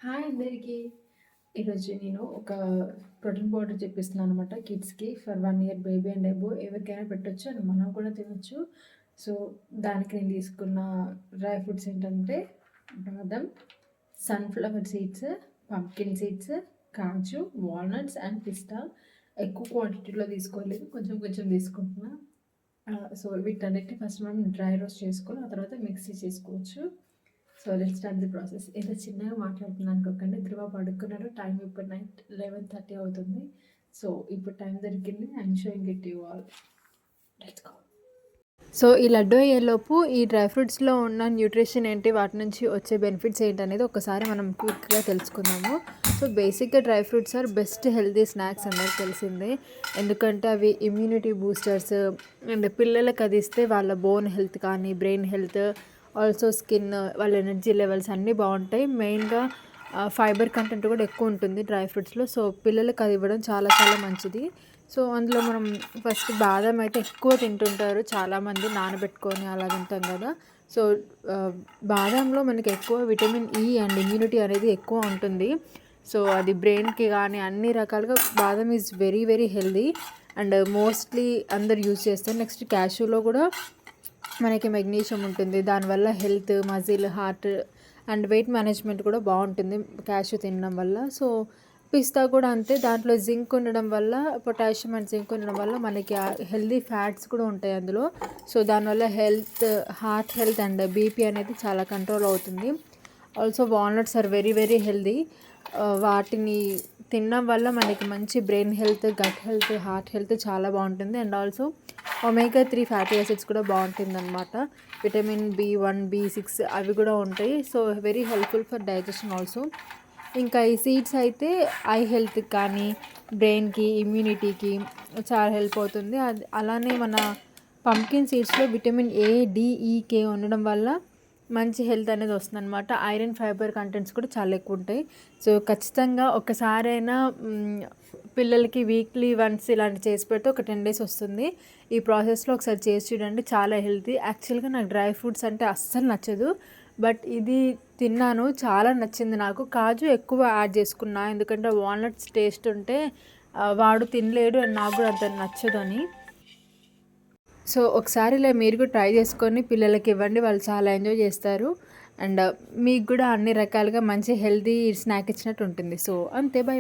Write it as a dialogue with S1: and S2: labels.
S1: Hi అందరికీ. ఈరోజు నేను ఒక ప్రోటీన్ పౌడర్ చెప్పిస్తున్నాను అనమాట కిడ్స్‌కి for 1 year baby and above ఎవరికైనా పెట్టొచ్చు అండ్ మనం కూడా తినొచ్చు. సో, దానికి నేను తీసుకున్న డ్రై ఫ్రూట్స్ ఏంటంటే బాదం, సన్‌ఫ్లవర్ సీడ్స్, పంప్కిన్ సీడ్స్, కాజు, వాల్నట్స్ అండ్ పిస్తా. ఎక్కువ క్వాంటిటీలో తీసుకోలేదు. కొంచెం కొంచెం తీసుకుంటున్నా. సో, వీటన్నిటిని ఫస్ట్ మనం డ్రై రోస్ట్ చేసుకొని ఆ తర్వాత మిక్సీ చేసుకోవచ్చు. So let's start the process. ఏదో చిన్నగా మాట్లాడుతున్నాను అనుకోకండి. ధ్రువ పడుకున్నాడు. టైం ఇప్పుడు నైట్ 11:30 అవుతుంది. సో ఇప్పుడు టైం దొరికింది. I'm showing it you all. Let's go.
S2: So ఈ లడ్డు అయ్యేలోపు ఈ డ్రై ఫ్రూట్స్లో ఉన్న న్యూట్రిషన్ ఏంటి, వాటి నుంచి వచ్చే బెనిఫిట్స్ ఏంటి అనేది ఒకసారి మనం క్విక్గా తెలుసుకుందాము. సో బేసిక్గా dry fruits are best healthy snacks అందరికి తెలిసిందే. ఎందుకంటే అవి ఇమ్యూనిటీ బూస్టర్స్ అండ్ పిల్లలకు అది ఇస్తే వాళ్ళ బోన్ హెల్త్ కానీ బ్రెయిన్ హెల్త్ ఆల్సో స్కిన్ వాళ్ళ ఎనర్జీ లెవెల్స్ అన్నీ బాగుంటాయి. మెయిన్గా ఫైబర్ కంటెంట్ కూడా ఎక్కువ ఉంటుంది డ్రై ఫ్రూట్స్లో. సో పిల్లలకు అది ఇవ్వడం చాలా చాలా మంచిది. సో అందులో మనం ఫస్ట్ బాదం అయితే ఎక్కువ తింటుంటారు చాలామంది, నానబెట్టుకొని అలా తింటాం కదా. సో బాదంలో మనకి ఎక్కువ విటమిన్ ఈ అండ్ ఇమ్యూనిటీ అనేది ఎక్కువ ఉంటుంది. సో అది బ్రెయిన్కి కానీ అన్ని రకాలుగా బాదం is very very healthy and mostly అందరు యూజ్ చేస్తారు. నెక్స్ట్ క్యాష్యూలో కూడా మనకి మెగ్నీషియం ఉంటుంది. దానివల్ల health, muscle, heart and weight management కూడా బాగుంటుంది క్యాష్యూ తినడం వల్ల. సో పిస్తా కూడా అంతే. దాంట్లో జింక్ ఉండడం వల్ల, పొటాషియం అండ్ జింక్ ఉండడం వల్ల మనకి హెల్దీ ఫ్యాట్స్ కూడా ఉంటాయి అందులో. సో దానివల్ల హార్ట్ హెల్త్ అండ్ బీపీ అనేది చాలా కంట్రోల్ అవుతుంది. Also walnuts are very very healthy. వాటిని తినడం వల్ల మనకి మంచి brain health, gut health, heart health చాలా బాగుంటుంది. And also omega 3 fatty acids కూడా బాగుంటుంది అనమాట. విటమిన్ B1, B6 అవి కూడా ఉంటాయి. So very helpful for digestion also. ఇంకా ఈ సీడ్స్ అయితే ఐ హెల్త్కి కానీ బ్రెయిన్కి, ఇమ్యూనిటీకి చాలా హెల్ప్ అవుతుంది. అది అలానే మన పంప్కిన్ సీడ్స్లో vitamin A, D, E, K ఉండడం వల్ల మంచి హెల్త్ అనేది వస్తుందన్నమాట. ఐరన్, ఫైబర్ కంటెంట్స్ కూడా చాలా ఎక్కువ ఉంటాయి. సో ఖచ్చితంగా ఒకసారైనా పిల్లలకి వీక్లీ వన్స్ ఇలాంటి చేసి పెడితే ఒక 10 days వస్తుంది. ఈ ప్రాసెస్లో ఒకసారి చేసి చూడండి, చాలా హెల్తీ. యాక్చువల్గా నాకు డ్రై ఫ్రూట్స్ అంటే అస్సలు నచ్చదు, బట్ ఇది తిన్నాను, చాలా నచ్చింది నాకు. కాజు ఎక్కువ యాడ్ చేసుకున్నా, ఎందుకంటే వాల్నట్స్ టేస్ట్ ఉంటే వాడు తినలేడు అండ్ నాకు కూడా అంత నచ్చదు అని. సో ఒకసారి ఇలా మీరు కూడా ట్రై చేసుకొని పిల్లలకి ఇవ్వండి, వాళ్ళు చాలా ఎంజాయ్ చేస్తారు. అండ్ మీకు కూడా అన్ని రకాలుగా మంచి హెల్తీ స్నాక్ ఇచ్చినట్టు ఉంటుంది. సో అంతే, బై.